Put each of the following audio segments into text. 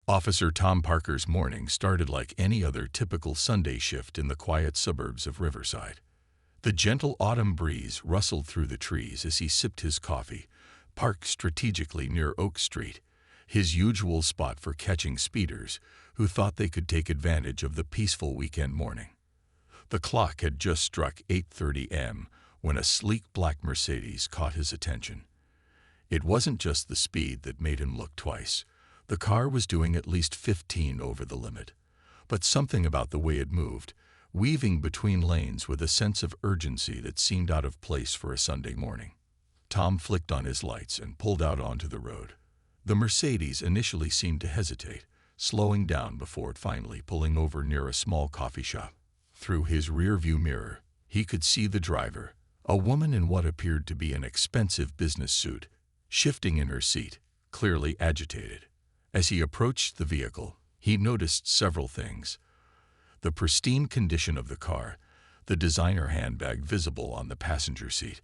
Officer Tom Parker's morning started like any other typical Sunday shift in the quiet suburbs of Riverside. The gentle autumn breeze rustled through the trees as he sipped his coffee, parked strategically near Oak Street, his usual spot for catching speeders who thought they could take advantage of the peaceful weekend morning. The clock had just struck 8:30 a.m. when a sleek black Mercedes caught his attention. It wasn't just the speed that made him look twice. The car was doing at least 15 over the limit, but something about the way it moved, weaving between lanes with a sense of urgency that seemed out of place for a Sunday morning. Tom flicked on his lights and pulled out onto the road. The Mercedes initially seemed to hesitate, slowing down before it finally pulling over near a small coffee shop. Through his rearview mirror, he could see the driver, a woman in what appeared to be an expensive business suit, shifting in her seat, clearly agitated. As he approached the vehicle, he noticed several things. The pristine condition of the car, the designer handbag visible on the passenger seat,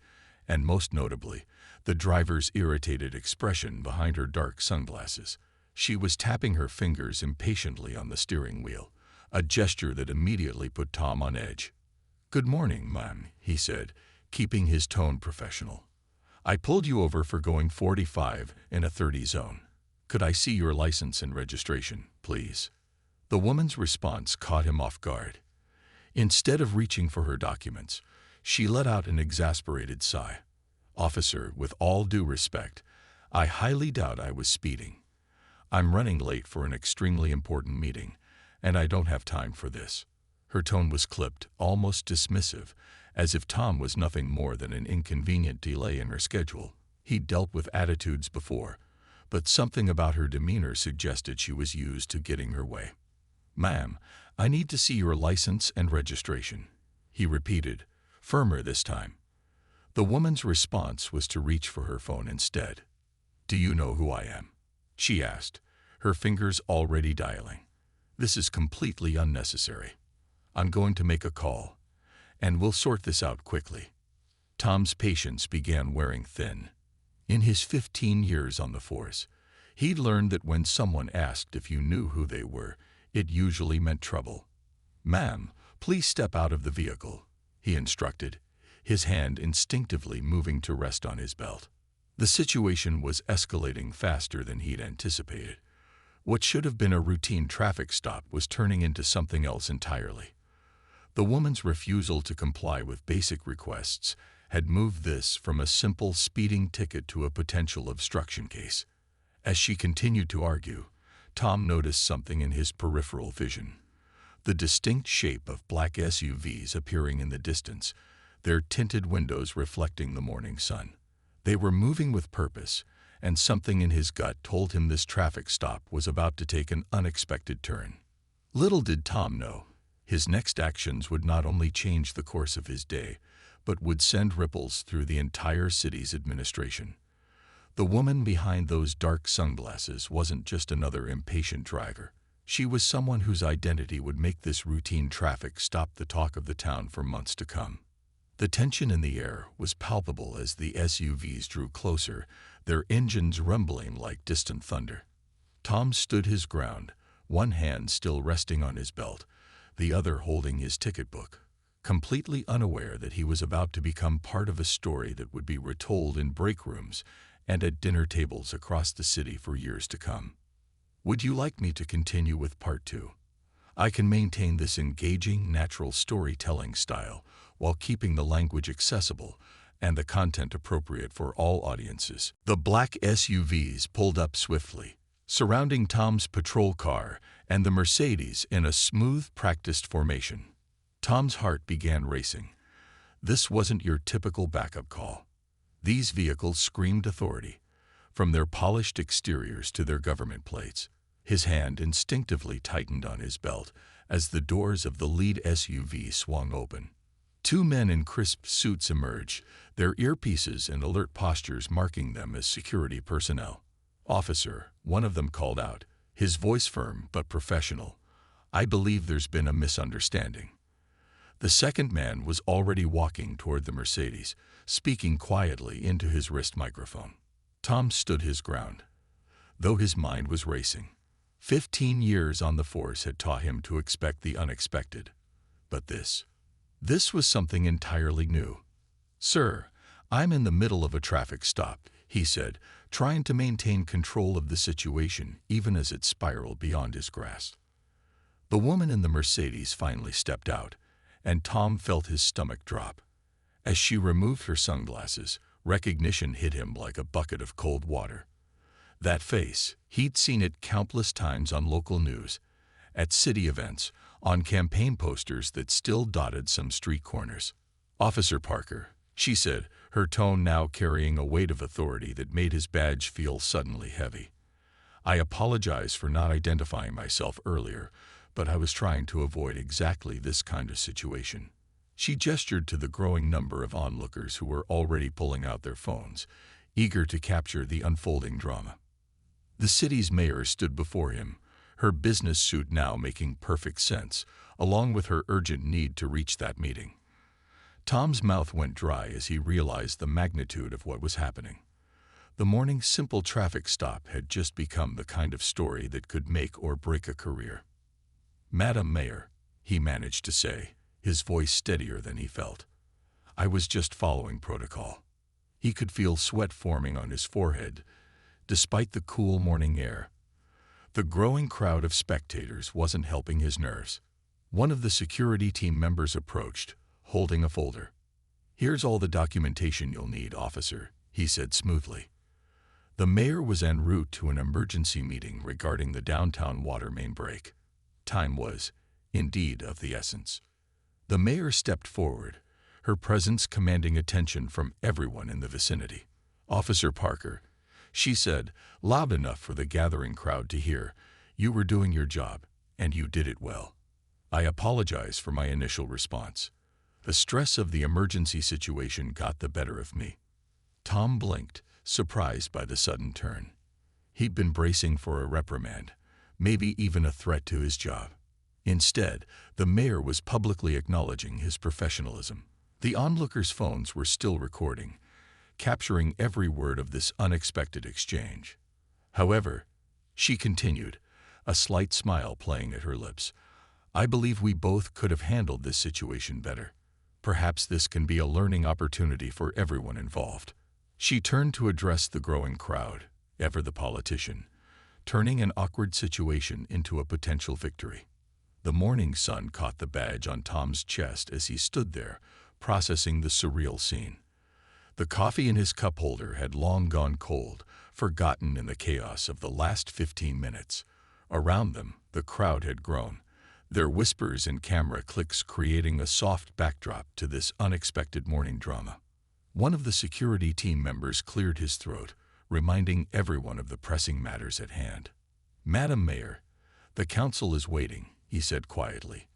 and most notably, the driver's irritated expression behind her dark sunglasses. She was tapping her fingers impatiently on the steering wheel, a gesture that immediately put Tom on edge. "Good morning, ma'am," he said, keeping his tone professional. "I pulled you over for going 45 in a 30 zone. Could I see your license and registration, please?" The woman's response caught him off guard. Instead of reaching for her documents, she let out an exasperated sigh. "Officer, with all due respect, I highly doubt I was speeding. I'm running late for an extremely important meeting, and I don't have time for this." Her tone was clipped, almost dismissive, as if Tom was nothing more than an inconvenient delay in her schedule. He'd dealt with attitudes before, but something about her demeanor suggested she was used to getting her way. "Ma'am, I need to see your license and registration," he repeated, firmer this time. The woman's response was to reach for her phone instead. "Do you know who I am?" she asked, her fingers already dialing. "This is completely unnecessary. I'm going to make a call, and we'll sort this out quickly." Tom's patience began wearing thin. In his 15 years on the force, he'd learned that when someone asked if you knew who they were, it usually meant trouble. "Ma'am, please step out of the vehicle," he instructed, his hand instinctively moving to rest on his belt. The situation was escalating faster than he'd anticipated. What should have been a routine traffic stop was turning into something else entirely. The woman's refusal to comply with basic requests had moved this from a simple speeding ticket to a potential obstruction case. As she continued to argue, Tom noticed something in his peripheral vision. The distinct shape of black SUVs appearing in the distance, their tinted windows reflecting the morning sun. They were moving with purpose, and something in his gut told him this traffic stop was about to take an unexpected turn. Little did Tom know, his next actions would not only change the course of his day, but would send ripples through the entire city's administration. The woman behind those dark sunglasses wasn't just another impatient driver. She was someone whose identity would make this routine traffic stop the talk of the town for months to come. The tension in the air was palpable as the SUVs drew closer, their engines rumbling like distant thunder. Tom stood his ground, one hand still resting on his belt, the other holding his ticket book, completely unaware that he was about to become part of a story that would be retold in break rooms and at dinner tables across the city for years to come. "Would you like me to continue with part 2? I can maintain this engaging, natural storytelling style while keeping the language accessible and the content appropriate for all audiences." The black SUVs pulled up swiftly, surrounding Tom's patrol car and the Mercedes in a smooth, practiced formation. Tom's heart began racing. This wasn't your typical backup call. These vehicles screamed authority, from their polished exteriors to their government plates. His hand instinctively tightened on his belt as the doors of the lead SUV swung open. Two men in crisp suits emerged, their earpieces and alert postures marking them as security personnel. "Officer," one of them called out, his voice firm but professional, "I believe there's been a misunderstanding." The second man was already walking toward the Mercedes, speaking quietly into his wrist microphone. Tom stood his ground, though his mind was racing. 15 years on the force had taught him to expect the unexpected. But this was something entirely new. "Sir, I'm in the middle of a traffic stop," he said, trying to maintain control of the situation even as it spiraled beyond his grasp. The woman in the Mercedes finally stepped out, and Tom felt his stomach drop. As she removed her sunglasses, recognition hit him like a bucket of cold water. That face, he'd seen it countless times on local news, at city events, on campaign posters that still dotted some street corners. "Officer Parker," she said, her tone now carrying a weight of authority that made his badge feel suddenly heavy. "I apologize for not identifying myself earlier, but I was trying to avoid exactly this kind of situation." She gestured to the growing number of onlookers who were already pulling out their phones, eager to capture the unfolding drama. The city's mayor stood before him, her business suit now making perfect sense, along with her urgent need to reach that meeting. Tom's mouth went dry as he realized the magnitude of what was happening. The morning's simple traffic stop had just become the kind of story that could make or break a career. "Madam Mayor," he managed to say, his voice steadier than he felt. "I was just following protocol." He could feel sweat forming on his forehead, despite the cool morning air. The growing crowd of spectators wasn't helping his nerves. One of the security team members approached, holding a folder. "Here's all the documentation you'll need, officer," he said smoothly. The mayor was en route to an emergency meeting regarding the downtown water main break. Time was, indeed, of the essence. The mayor stepped forward, her presence commanding attention from everyone in the vicinity. "Officer Parker," she said, loud enough for the gathering crowd to hear, "you were doing your job, and you did it well. I apologize for my initial response. The stress of the emergency situation got the better of me." Tom blinked, surprised by the sudden turn. He'd been bracing for a reprimand, maybe even a threat to his job. Instead, the mayor was publicly acknowledging his professionalism. The onlookers' phones were still recording, capturing every word of this unexpected exchange. "However," she continued, a slight smile playing at her lips, "I believe we both could have handled this situation better. Perhaps this can be a learning opportunity for everyone involved." She turned to address the growing crowd, ever the politician, turning an awkward situation into a potential victory. The morning sun caught the badge on Tom's chest as he stood there, processing the surreal scene. The coffee in his cup holder had long gone cold, forgotten in the chaos of the last 15 minutes. Around them, the crowd had grown, their whispers and camera clicks creating a soft backdrop to this unexpected morning drama. One of the security team members cleared his throat, reminding everyone of the pressing matters at hand. "Madam Mayor, the council is waiting," he said quietly.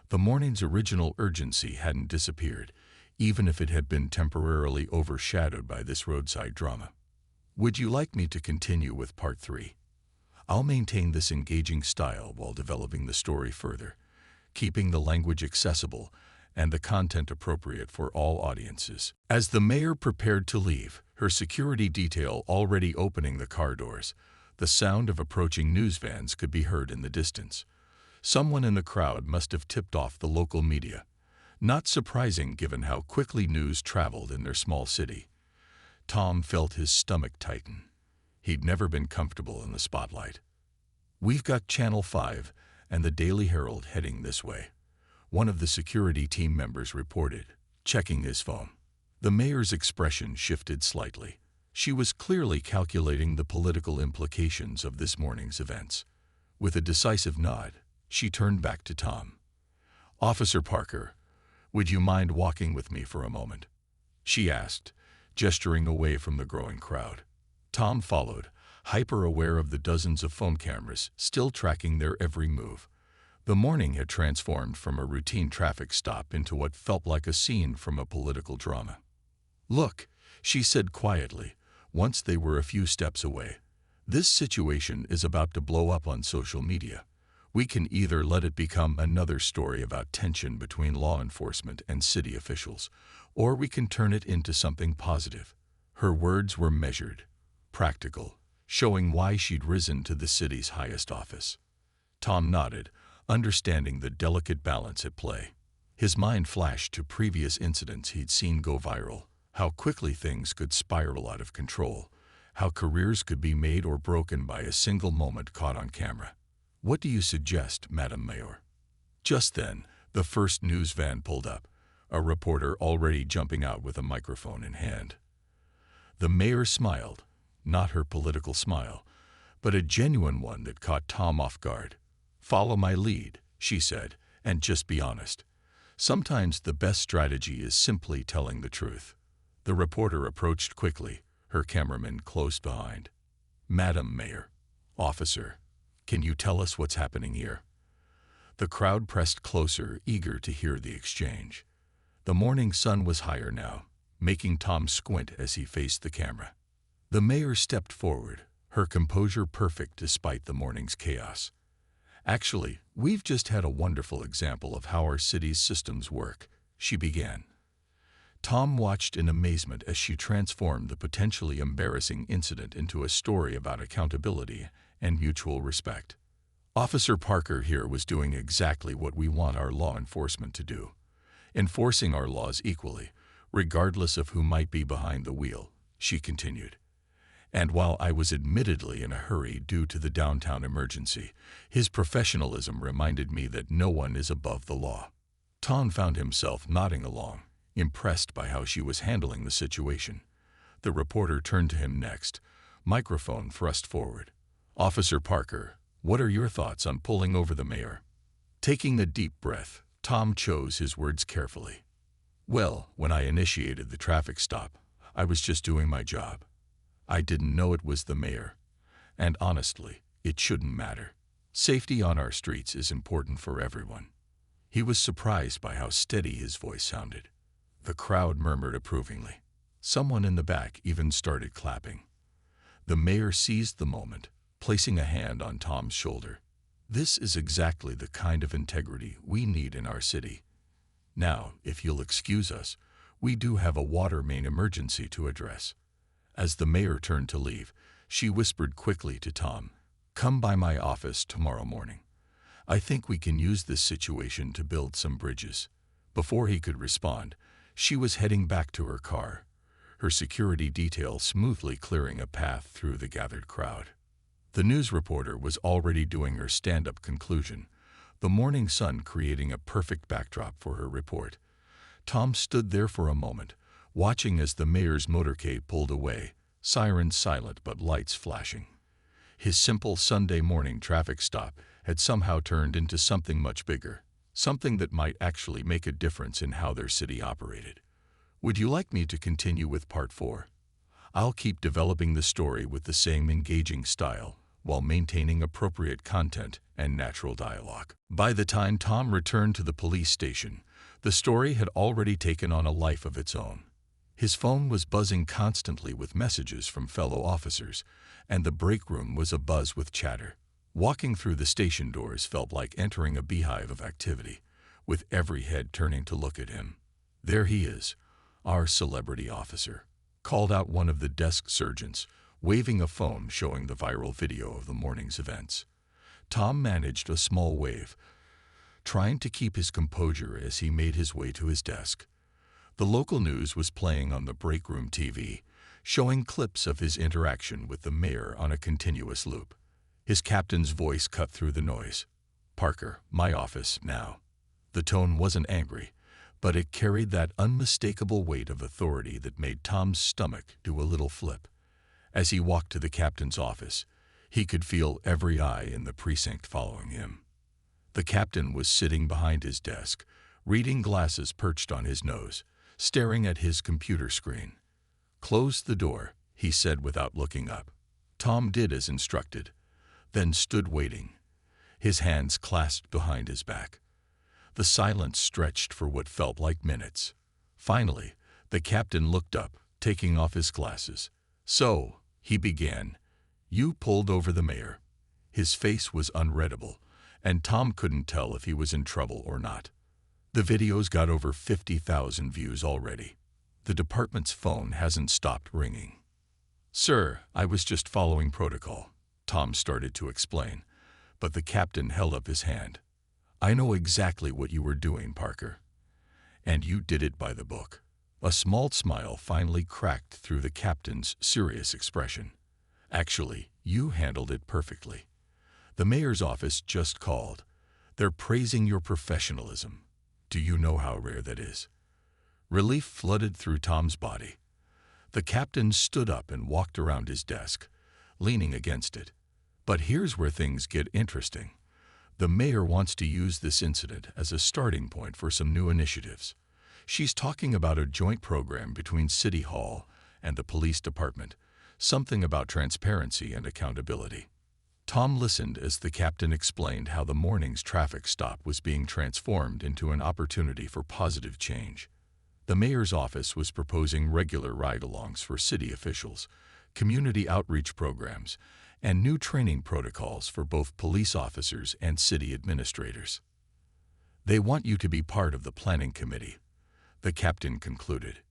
The morning's original urgency hadn't disappeared, even if it had been temporarily overshadowed by this roadside drama. "Would you like me to continue with part 3? I'll maintain this engaging style while developing the story further, keeping the language accessible and the content appropriate for all audiences." As the mayor prepared to leave, her security detail already opening the car doors, the sound of approaching news vans could be heard in the distance. Someone in the crowd must have tipped off the local media. Not surprising given how quickly news traveled in their small city. Tom felt his stomach tighten. He'd never been comfortable in the spotlight. "We've got Channel 5 and the Daily Herald heading this way," one of the security team members reported, checking his phone. The mayor's expression shifted slightly. She was clearly calculating the political implications of this morning's events. With a decisive nod, she turned back to Tom. "Officer Parker, would you mind walking with me for a moment?" she asked, gesturing away from the growing crowd. Tom followed, hyper-aware of the dozens of phone cameras still tracking their every move. The morning had transformed from a routine traffic stop into what felt like a scene from a political drama. "Look," she said quietly, once they were a few steps away. "This situation is about to blow up on social media. We can either let it become another story about tension between law enforcement and city officials, or we can turn it into something positive." Her words were measured, practical, showing why she'd risen to the city's highest office. Tom nodded, understanding the delicate balance at play. His mind flashed to previous incidents he'd seen go viral, how quickly things could spiral out of control, how careers could be made or broken by a single moment caught on camera. "What do you suggest, Madam Mayor?" Just then, the first news van pulled up, a reporter already jumping out with a microphone in hand. The mayor smiled, not her political smile, but a genuine one that caught Tom off guard. "Follow my lead," she said, "and just be honest. Sometimes the best strategy is simply telling the truth." The reporter approached quickly, her cameraman close behind. "Madam Mayor, Officer, can you tell us what's happening here?" The crowd pressed closer, eager to hear the exchange. The morning sun was higher now, making Tom squint as he faced the camera. The mayor stepped forward, her composure perfect despite the morning's chaos. "Actually, we've just had a wonderful example of how our city's systems work," she began. Tom watched in amazement as she transformed the potentially embarrassing incident into a story about accountability and mutual respect. "Officer Parker here was doing exactly what we want our law enforcement to do, enforcing our laws equally, regardless of who might be behind the wheel," she continued. "And while I was admittedly in a hurry due to the downtown emergency, his professionalism reminded me that no one is above the law." Tom found himself nodding along, impressed by how she was handling the situation. The reporter turned to him next, microphone thrust forward. "Officer Parker, what are your thoughts on pulling over the mayor?" Taking a deep breath, Tom chose his words carefully. "Well, when I initiated the traffic stop, I was just doing my job. I didn't know it was the mayor. And honestly, it shouldn't matter. Safety on our streets is important for everyone." He was surprised by how steady his voice sounded. The crowd murmured approvingly. Someone in the back even started clapping. The mayor seized the moment, placing a hand on Tom's shoulder. "This is exactly the kind of integrity we need in our city. Now, if you'll excuse us, we do have a water main emergency to address." As the mayor turned to leave, she whispered quickly to Tom, "Come by my office tomorrow morning. I think we can use this situation to build some bridges." Before he could respond, she was heading back to her car, her security detail smoothly clearing a path through the gathered crowd. The news reporter was already doing her stand-up conclusion, the morning sun creating a perfect backdrop for her report. Tom stood there for a moment, watching as the mayor's motorcade pulled away, sirens silent but lights flashing. His simple Sunday morning traffic stop had somehow turned into something much bigger, something that might actually make a difference in how their city operated. Would you like me to continue with part 4? I'll keep developing the story with the same engaging style, while maintaining appropriate content and natural dialogue. By the time Tom returned to the police station, the story had already taken on a life of its own. His phone was buzzing constantly with messages from fellow officers, and the break room was abuzz with chatter. Walking through the station doors felt like entering a beehive of activity, with every head turning to look at him. "There he is, our celebrity officer," called out one of the desk sergeants, waving a phone showing the viral video of the morning's events. Tom managed a small wave, trying to keep his composure as he made his way to his desk. The local news was playing on the break room TV, showing clips of his interaction with the mayor on a continuous loop. His captain's voice cut through the noise. "Parker, my office, now." The tone wasn't angry, but it carried that unmistakable weight of authority that made Tom's stomach do a little flip. As he walked to the captain's office, he could feel every eye in the precinct following him. The captain was sitting behind his desk, reading glasses perched on his nose, staring at his computer screen. "Close the door," he said without looking up. Tom did as instructed, then stood waiting, his hands clasped behind his back. The silence stretched for what felt like minutes. Finally, the captain looked up, taking off his glasses. "So," he began, "you pulled over the mayor." His face was unreadable, and Tom couldn't tell if he was in trouble or not. The video's got over 50,000 views already. The department's phone hasn't stopped ringing. "Sir, I was just following protocol," Tom started to explain, but the captain held up his hand. "I know exactly what you were doing, Parker. And you did it by the book." A small smile finally cracked through the captain's serious expression. "Actually, you handled it perfectly. The mayor's office just called. They're praising your professionalism. Do you know how rare that is?" Relief flooded through Tom's body. The captain stood up and walked around his desk, leaning against it. "But here's where things get interesting. The mayor wants to use this incident as a starting point for some new initiatives. She's talking about a joint program between City Hall and the police department, something about transparency and accountability." Tom listened as the captain explained how the morning's traffic stop was being transformed into an opportunity for positive change. The mayor's office was proposing regular ride-alongs for city officials, community outreach programs, and new training protocols for both police officers and city administrators. "They want you to be part of the planning committee," the captain concluded.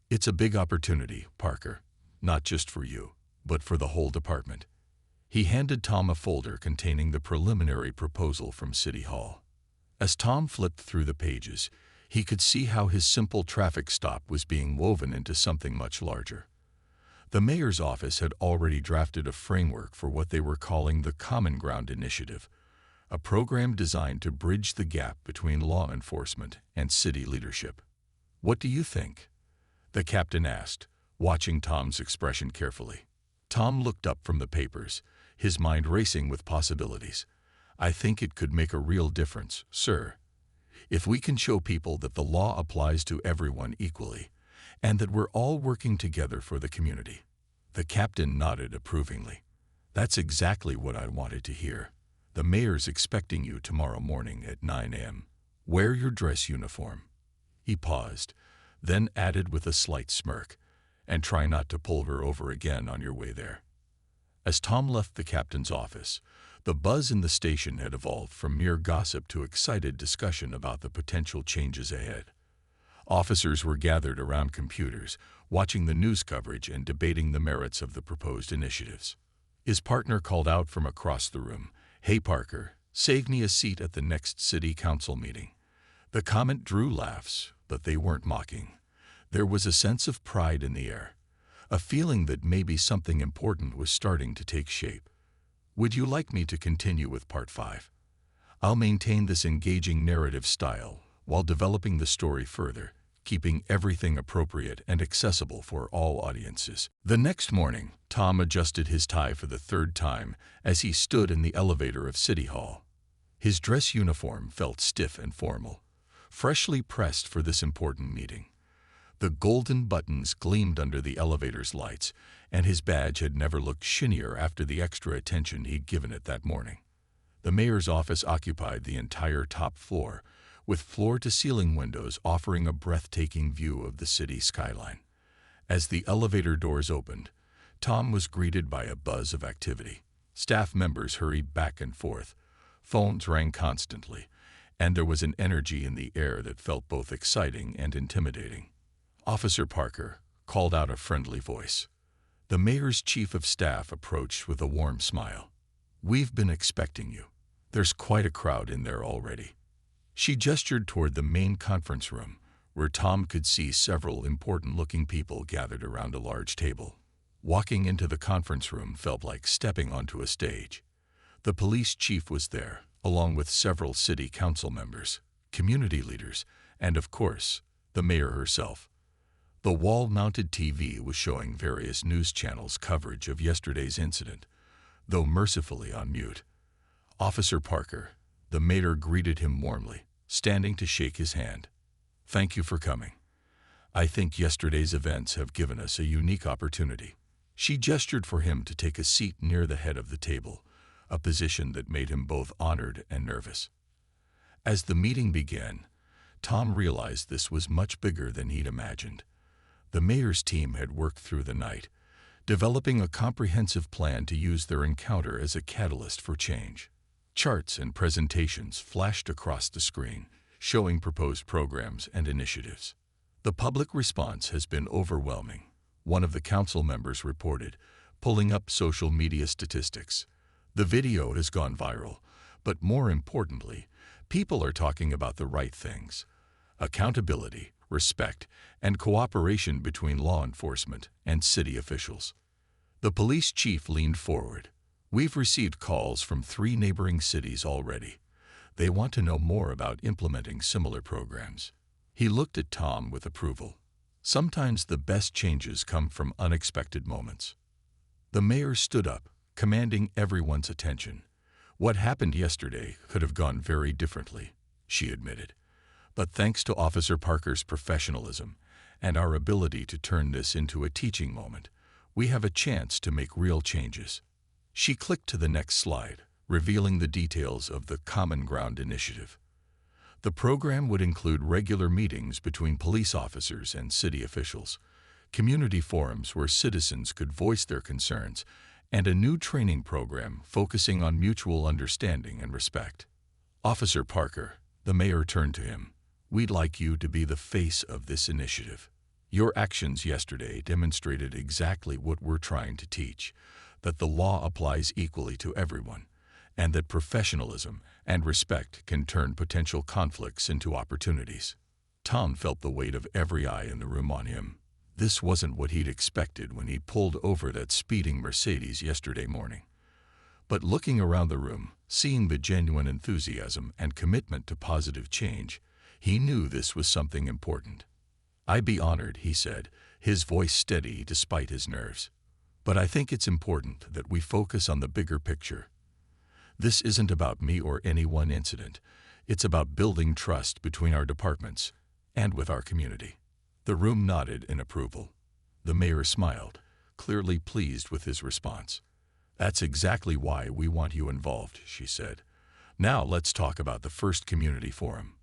"It's a big opportunity, Parker, not just for you, but for the whole department." He handed Tom a folder containing the preliminary proposal from City Hall. As Tom flipped through the pages, he could see how his simple traffic stop was being woven into something much larger. The mayor's office had already drafted a framework for what they were calling the Common Ground Initiative, a program designed to bridge the gap between law enforcement and city leadership. "What do you think?" the captain asked, watching Tom's expression carefully. Tom looked up from the papers, his mind racing with possibilities. "I think it could make a real difference, sir. If we can show people that the law applies to everyone equally, and that we're all working together for the community." The captain nodded approvingly. "That's exactly what I wanted to hear. The mayor's expecting you tomorrow morning at 9 a.m. Wear your dress uniform." He paused, then added with a slight smirk, "And try not to pull her over again on your way there." As Tom left the captain's office, the buzz in the station had evolved from mere gossip to excited discussion about the potential changes ahead. Officers were gathered around computers, watching the news coverage and debating the merits of the proposed initiatives. His partner called out from across the room, "Hey Parker, save me a seat at the next city council meeting." The comment drew laughs, but they weren't mocking. There was a sense of pride in the air, a feeling that maybe something important was starting to take shape. "Would you like me to continue with Part 5? I'll maintain this engaging narrative style while developing the story further, keeping everything appropriate and accessible for all audiences." The next morning, Tom adjusted his tie for the third time as he stood in the elevator of City Hall. His dress uniform felt stiff and formal, freshly pressed for this important meeting. The golden buttons gleamed under the elevator's lights, and his badge had never looked shinier after the extra attention he'd given it that morning. The mayor's office occupied the entire top floor, with floor-to-ceiling windows offering a breathtaking view of the city skyline. As the elevator doors opened, Tom was greeted by a buzz of activity. Staff members hurried back and forth, phones rang constantly, and there was an energy in the air that felt both exciting and intimidating. "Officer Parker," called out a friendly voice. The mayor's chief of staff approached with a warm smile. "We've been expecting you. There's quite a crowd in there already." She gestured toward the main conference room, where Tom could see several important-looking people gathered around a large table. Walking into the conference room felt like stepping onto a stage. The police chief was there, along with several city council members, community leaders, and of course, the mayor herself. The wall-mounted TV was showing various news channels' coverage of yesterday's incident, though mercifully on mute. "Officer Parker," the mayor greeted him warmly, standing to shake his hand. "Thank you for coming. I think yesterday's events have given us a unique opportunity." She gestured for him to take a seat near the head of the table, a position that made him both honored and nervous. As the meeting began, Tom realized this was much bigger than he'd imagined. The mayor's team had worked through the night, developing a comprehensive plan to use their encounter as a catalyst for change. Charts and presentations flashed across the screen, showing proposed programs and initiatives. "The public response has been overwhelming," one of the council members reported, pulling up social media statistics. The video has gone viral, but more importantly, people are talking about the right things: accountability, respect, and cooperation between law enforcement and city officials. The police chief leaned forward. "We've received calls from 3 neighboring cities already. They want to know more about implementing similar programs." He looked at Tom with approval. Sometimes the best changes come from unexpected moments. The mayor stood up, commanding everyone's attention. "What happened yesterday could have gone very differently," she admitted. "But thanks to Officer Parker's professionalism and our ability to turn this into a teaching moment, we have a chance to make real changes." She clicked to the next slide, revealing the details of the Common Ground initiative. The program would include regular meetings between police officers and city officials, community forums where citizens could voice their concerns, and a new training program focusing on mutual understanding and respect. "Officer Parker," the mayor turned to him, "we'd like you to be the face of this initiative. Your actions yesterday demonstrated exactly what we're trying to teach: that the law applies equally to everyone, and that professionalism and respect can turn potential conflicts into opportunities." Tom felt the weight of every eye in the room on him. This wasn't what he'd expected when he pulled over that speeding Mercedes yesterday morning. But looking around the room, seeing the genuine enthusiasm and commitment to positive change, he knew this was something important. "I'd be honored," he said, his voice steady despite his nerves. "But I think it's important that we focus on the bigger picture. This isn't about me or any one incident. It's about building trust between our departments and with our community." The room nodded in approval. The mayor smiled, clearly pleased with his response. "That's exactly why we want you involved," she said. "Now let's talk about the first community forum.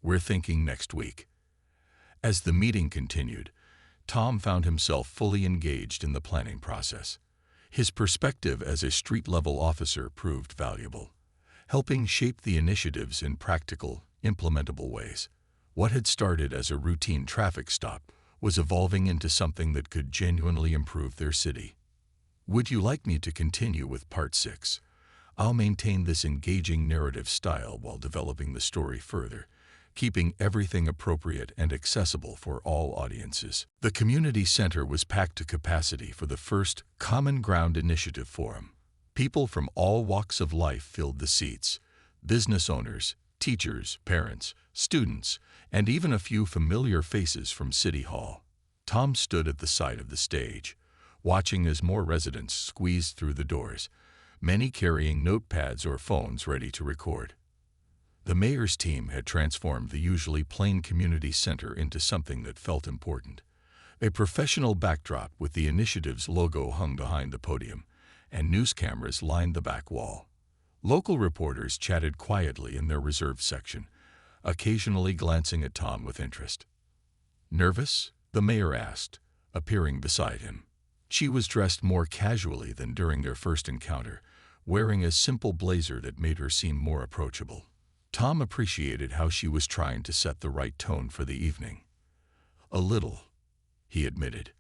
We're thinking next week." As the meeting continued, Tom found himself fully engaged in the planning process. His perspective as a street-level officer proved valuable, helping shape the initiatives in practical, implementable ways. What had started as a routine traffic stop was evolving into something that could genuinely improve their city. "Would you like me to continue with Part 6? I'll maintain this engaging narrative style while developing the story further, keeping everything appropriate and accessible for all audiences." The community center was packed to capacity for the first Common Ground Initiative Forum. People from all walks of life filled the seats: business owners, teachers, parents, students, and even a few familiar faces from City Hall. Tom stood at the side of the stage, watching as more residents squeezed through the doors, many carrying notepads or phones ready to record. The mayor's team had transformed the usually plain community center into something that felt important. A professional backdrop with the initiative's logo hung behind the podium, and news cameras lined the back wall. Local reporters chatted quietly in their reserved section, occasionally glancing at Tom with interest. "Nervous?" the mayor asked, appearing beside him. She was dressed more casually than during their first encounter, wearing a simple blazer that made her seem more approachable. Tom appreciated how she was trying to set the right tone for the evening. "A little," he admitted.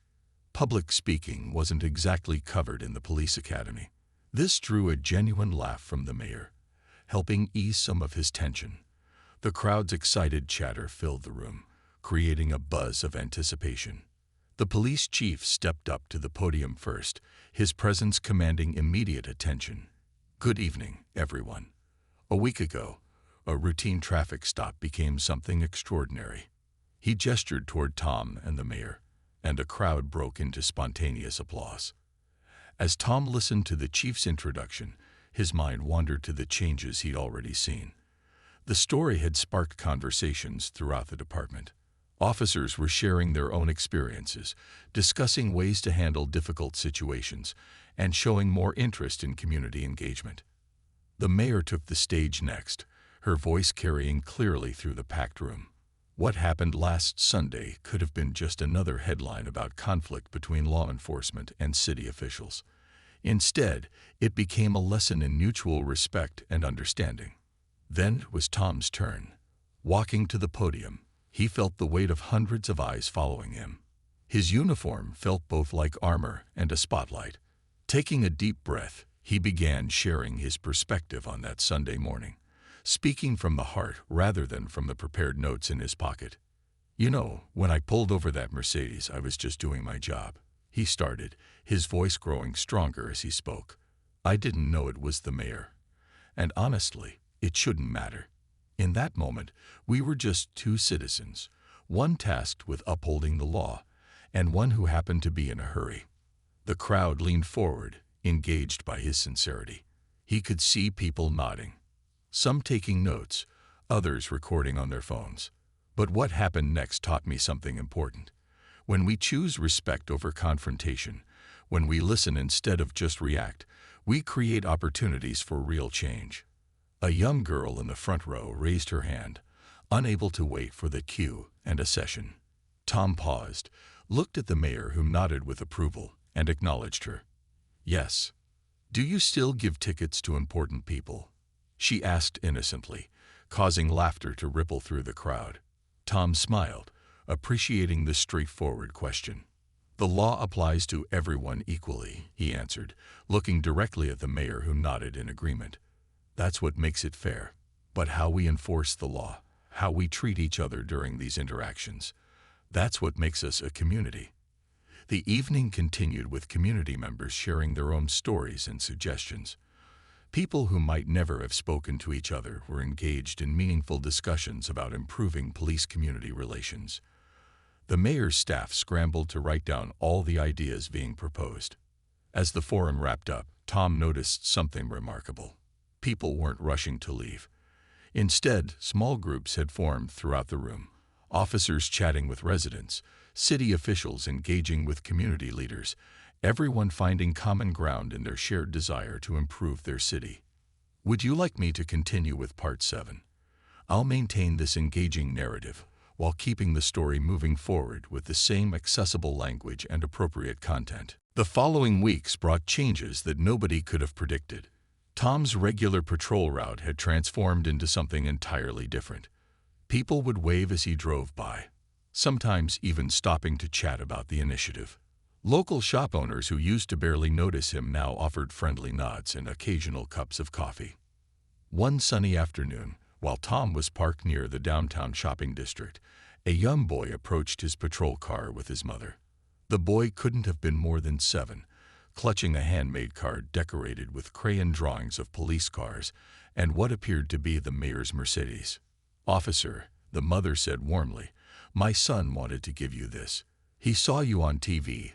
Public speaking wasn't exactly covered in the police academy. This drew a genuine laugh from the mayor, helping ease some of his tension. The crowd's excited chatter filled the room, creating a buzz of anticipation. The police chief stepped up to the podium first, his presence commanding immediate attention. "Good evening, everyone. A week ago, a routine traffic stop became something extraordinary." He gestured toward Tom and the mayor, and a crowd broke into spontaneous applause. As Tom listened to the chief's introduction, his mind wandered to the changes he'd already seen. The story had sparked conversations throughout the department. Officers were sharing their own experiences, discussing ways to handle difficult situations, and showing more interest in community engagement. The mayor took the stage next, her voice carrying clearly through the packed room. What happened last Sunday could have been just another headline about conflict between law enforcement and city officials. Instead, it became a lesson in mutual respect and understanding. Then it was Tom's turn. Walking to the podium, he felt the weight of hundreds of eyes following him. His uniform felt both like armor and a spotlight. Taking a deep breath, he began sharing his perspective on that Sunday morning, speaking from the heart rather than from the prepared notes in his pocket. "You know, when I pulled over that Mercedes, I was just doing my job," he started, his voice growing stronger as he spoke. "I didn't know it was the mayor. And honestly, it shouldn't matter. In that moment, we were just two citizens, one tasked with upholding the law, and one who happened to be in a hurry." The crowd leaned forward, engaged by his sincerity. He could see people nodding, some taking notes, others recording on their phones. But what happened next taught me something important. When we choose respect over confrontation, when we listen instead of just react, we create opportunities for real change. A young girl in the front row raised her hand, unable to wait for the cue and a session. Tom paused, looked at the mayor, who nodded with approval, and acknowledged her. "Yes. Do you still give tickets to important people?" she asked innocently, causing laughter to ripple through the crowd. Tom smiled, appreciating the straightforward question. "The law applies to everyone equally," he answered, looking directly at the mayor, who nodded in agreement. "That's what makes it fair. But how we enforce the law, how we treat each other during these interactions, that's what makes us a community." The evening continued with community members sharing their own stories and suggestions. People who might never have spoken to each other were engaged in meaningful discussions about improving police-community relations. The mayor's staff scrambled to write down all the ideas being proposed. As the forum wrapped up, Tom noticed something remarkable. People weren't rushing to leave. Instead, small groups had formed throughout the room, officers chatting with residents, city officials engaging with community leaders, everyone finding common ground in their shared desire to improve their city. "Would you like me to continue with Part 7? I'll maintain this engaging narrative while keeping the story moving forward with the same accessible language and appropriate content." The following weeks brought changes that nobody could have predicted. Tom's regular patrol route had transformed into something entirely different. People would wave as he drove by, sometimes even stopping to chat about the initiative. Local shop owners who used to barely notice him now offered friendly nods and occasional cups of coffee. One sunny afternoon, while Tom was parked near the downtown shopping district, a young boy approached his patrol car with his mother. The boy couldn't have been more than 7, clutching a handmade card decorated with crayon drawings of police cars and what appeared to be the mayor's Mercedes. "Officer," the mother said warmly, "my son wanted to give you this. He saw you on TV,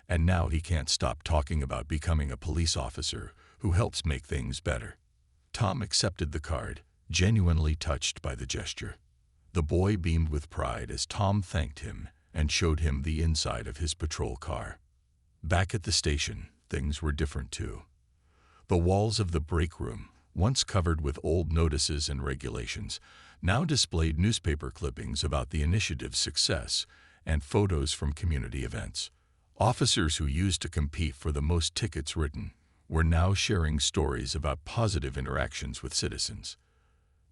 and now he can't stop talking about becoming a police officer who helps make things better." Tom accepted the card, genuinely touched by the gesture. The boy beamed with pride as Tom thanked him and showed him the inside of his patrol car. Back at the station, things were different too. The walls of the break room, once covered with old notices and regulations, now displayed newspaper clippings about the initiative's success and photos from community events. Officers who used to compete for the most tickets written were now sharing stories about positive interactions with citizens.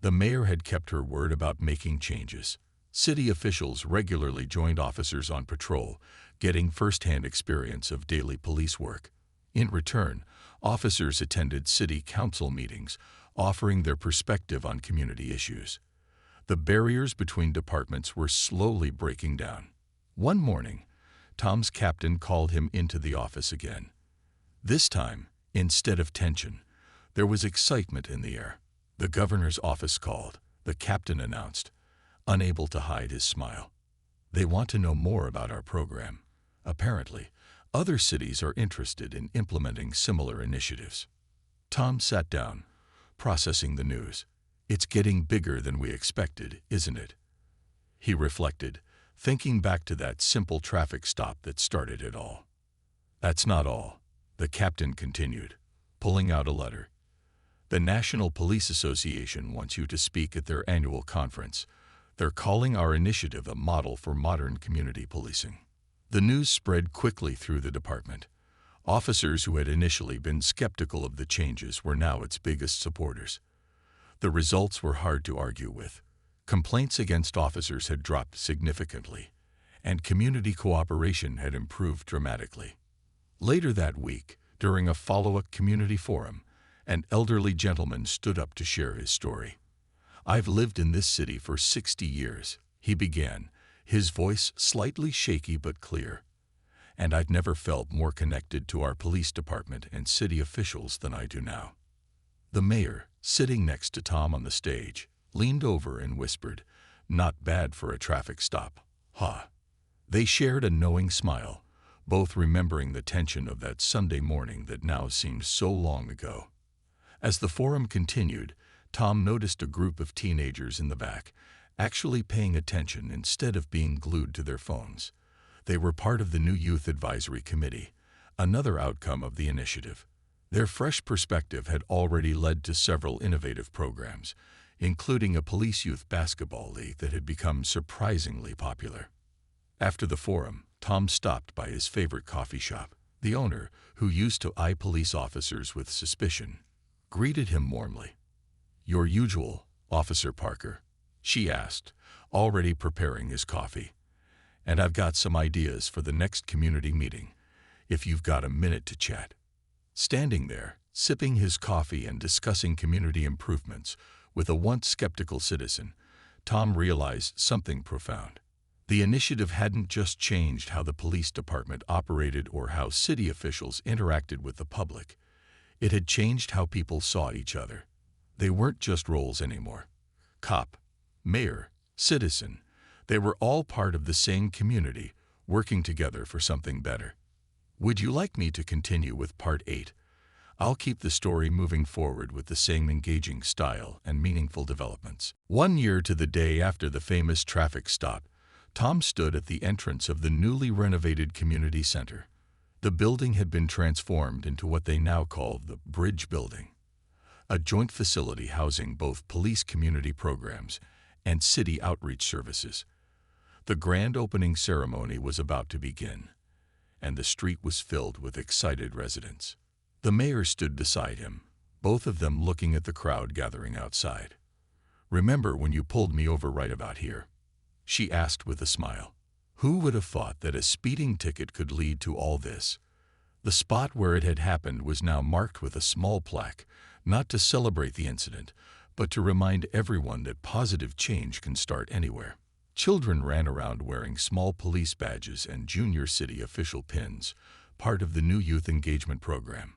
The mayor had kept her word about making changes. City officials regularly joined officers on patrol, getting first-hand experience of daily police work. In return, officers attended city council meetings, offering their perspective on community issues. The barriers between departments were slowly breaking down. One morning, Tom's captain called him into the office again. This time, instead of tension, there was excitement in the air. "The governor's office called," the captain announced, unable to hide his smile. "They want to know more about our program. Apparently, other cities are interested in implementing similar initiatives." Tom sat down, processing the news. "It's getting bigger than we expected, isn't it?" He reflected, thinking back to that simple traffic stop that started it all. "That's not all," the captain continued, pulling out a letter. "The National Police Association wants you to speak at their annual conference. They're calling our initiative a model for modern community policing." The news spread quickly through the department. Officers who had initially been skeptical of the changes were now its biggest supporters. The results were hard to argue with. Complaints against officers had dropped significantly, and community cooperation had improved dramatically. Later that week, During a follow-up community forum, an elderly gentleman stood up to share his story. "I've lived in this city for 60 years, he began, his voice slightly shaky but clear. "And I've never felt more connected to our police department and city officials than I do now." The mayor, sitting next to Tom on the stage, leaned over and whispered, "Not bad for a traffic stop, huh?" They shared a knowing smile, both remembering the tension of that Sunday morning that now seemed so long ago. As the forum continued, Tom noticed a group of teenagers in the back, actually paying attention instead of being glued to their phones. They were part of the new Youth Advisory Committee, another outcome of the initiative. Their fresh perspective had already led to several innovative programs, including a police youth basketball league that had become surprisingly popular. After the forum, Tom stopped by his favorite coffee shop. The owner, who used to eye police officers with suspicion, greeted him warmly. "Your usual, Officer Parker?" she asked, already preparing his coffee. "And I've got some ideas for the next community meeting, if you've got a minute to chat." Standing there, sipping his coffee and discussing community improvements with a once skeptical citizen, Tom realized something profound. The initiative hadn't just changed how the police department operated or how city officials interacted with the public. It had changed how people saw each other. They weren't just roles anymore. Cop, mayor, citizen, they were all part of the same community, working together for something better. Would you like me to continue with Part 8? I'll keep the story moving forward with the same engaging style and meaningful developments. 1 year to the day after the famous traffic stop, Tom stood at the entrance of the newly renovated community center. The building had been transformed into what they now call the Bridge Building, a joint facility housing both police community programs and city outreach services. The grand opening ceremony was about to begin, and the street was filled with excited residents. The mayor stood beside him, both of them looking at the crowd gathering outside. "Remember when you pulled me over right about here?" she asked with a smile. Who would have thought that a speeding ticket could lead to all this? The spot where it had happened was now marked with a small plaque, not to celebrate the incident, but to remind everyone that positive change can start anywhere. Children ran around wearing small police badges and junior city official pins, part of the new youth engagement program.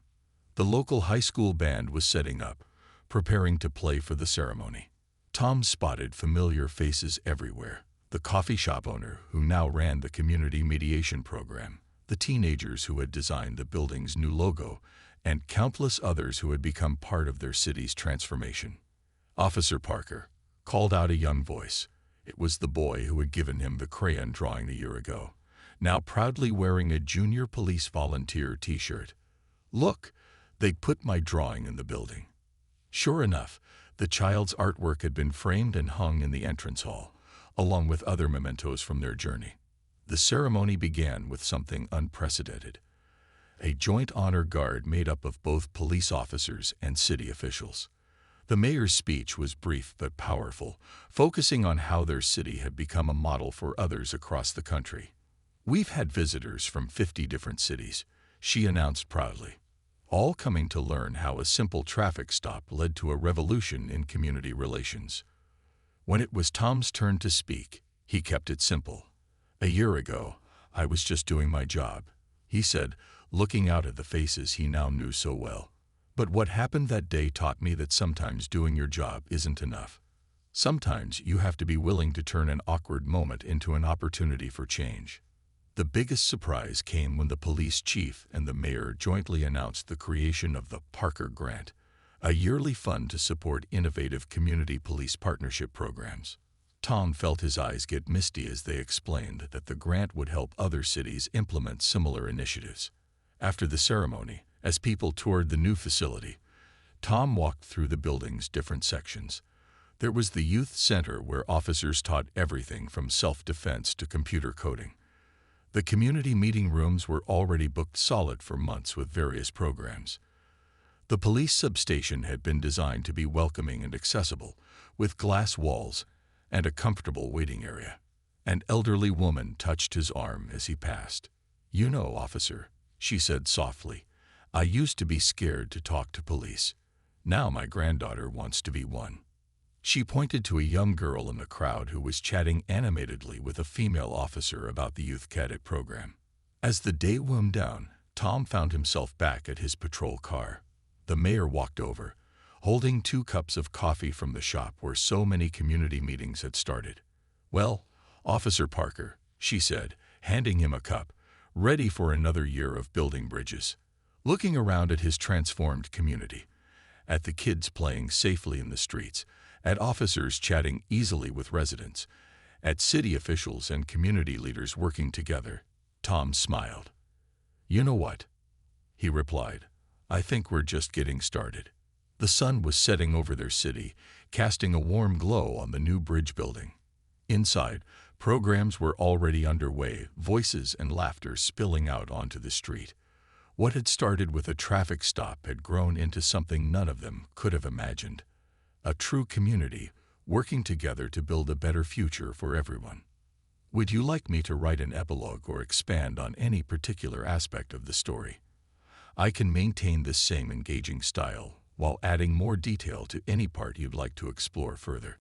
The local high school band was setting up, preparing to play for the ceremony. Tom spotted familiar faces everywhere. The coffee shop owner who now ran the community mediation program, the teenagers who had designed the building's new logo, and countless others who had become part of their city's transformation. "Officer Parker," called out a young voice. It was the boy who had given him the crayon drawing a year ago, now proudly wearing a junior police volunteer t-shirt. "Look, they put my drawing in the building." Sure enough, the child's artwork had been framed and hung in the entrance hall, along with other mementos from their journey. The ceremony began with something unprecedented. A joint honor guard made up of both police officers and city officials. The mayor's speech was brief but powerful, focusing on how their city had become a model for others across the country. "We've had visitors from 50 different cities," she announced proudly, all coming to learn how a simple traffic stop led to a revolution in community relations. When it was Tom's turn to speak, he kept it simple. "A year ago, I was just doing my job," he said, looking out at the faces he now knew so well. "But what happened that day taught me that sometimes doing your job isn't enough. Sometimes you have to be willing to turn an awkward moment into an opportunity for change." The biggest surprise came when the police chief and the mayor jointly announced the creation of the Parker Grant, a yearly fund to support innovative community police partnership programs. Tom felt his eyes get misty as they explained that the grant would help other cities implement similar initiatives. After the ceremony, as people toured the new facility, Tom walked through the building's different sections. There was the youth center where officers taught everything from self-defense to computer coding. The community meeting rooms were already booked solid for months with various programs. The police substation had been designed to be welcoming and accessible, with glass walls and a comfortable waiting area. An elderly woman touched his arm as he passed. "You know, officer," she said softly, I used to be scared to talk to police. Now my granddaughter wants to be one. She pointed to a young girl in the crowd who was chatting animatedly with a female officer about the youth cadet program. As the day wound down, Tom found himself back at his patrol car. The mayor walked over, holding 2 cups of coffee from the shop where so many community meetings had started. "Well, Officer Parker," she said, handing him a cup, "ready for another year of building bridges." Looking around at his transformed community, at the kids playing safely in the streets, at officers chatting easily with residents, at city officials and community leaders working together, Tom smiled. "You know what?" he replied. "I think we're just getting started." The sun was setting over their city, casting a warm glow on the new bridge building. Inside, programs were already underway, voices and laughter spilling out onto the street. What had started with a traffic stop had grown into something none of them could have imagined. A true community, working together to build a better future for everyone. Would you like me to write an epilogue or expand on any particular aspect of the story? I can maintain this same engaging style while adding more detail to any part you'd like to explore further.